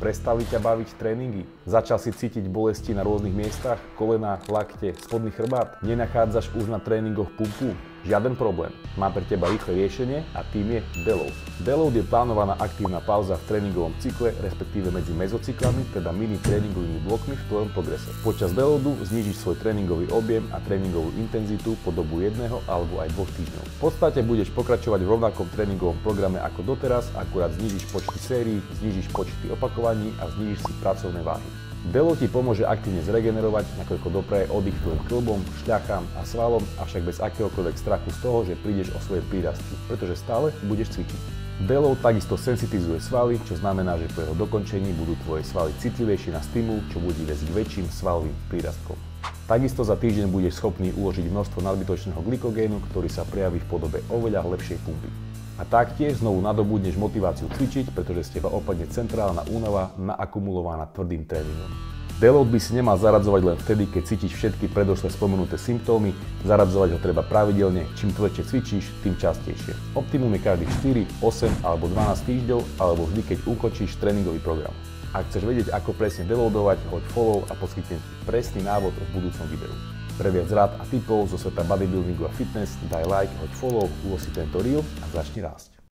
Prestali ťa baviť tréningy? Začal si cítiť bolesti na rôznych miestach, kolena, lakte, spodný chrbát? Nenachádzaš už na tréningoch pumpu? Žiaden problém. Mám pre teba rýchle riešenie a tým je deload. Deload je plánovaná aktívna pauza v tréningovom cykle, respektíve medzi mezocyklami, teda mini tréningovými blokmi v tvojom progrese. Počas deloadu znížiš svoj tréningový objem a tréningovú intenzitu po dobu 1 alebo aj 2 týždňov. V podstate budeš pokračovať v rovnakom tréningovom programe ako doteraz, akurát znížiš počty sérií, znížiš počty opakovaní a znížiš si pracovné váhy. Deload ti pomôže aktívne zregenerovať, nakoľko dopraje oddych tvojim kĺbom, šľachám a svalom, avšak bez akéhokoľvek strachu z toho, že prídeš o svoje prírastky, pretože stále budeš cvičiť. Deload takisto sensitizuje svaly, čo znamená, že po jeho dokončení budú tvoje svaly citlivejšie na stimul, čo bude viesť k väčším svalovým prírastkom. Takisto za týždeň budeš schopný uložiť množstvo nadbytočného glykogénu, ktorý sa prejaví v podobe oveľa lepšej pumpy. A taktiež znovu nadobudneš motiváciu cvičiť, pretože z teba opadne centrálna únava naakumulovaná tvrdým tréningom. Deload by si nemal zaradzovať len vtedy, keď cítiš všetky predošle spomenuté symptómy, zaradzovať ho treba pravidelne, čím tvrdšie cvičíš, tým častejšie. Optimum je každých 4, 8 alebo 12 týždňov, alebo vždy, keď ukončíš tréningový program. Ak chceš vedieť, ako presne deloadovať, hoď follow a poskytnem ti presný návod v budúcom videu. Pre viac rád a tipov zo sveta bodybuildingu a fitness daj like, hoď follow, ulož si tento reel a začni rásť.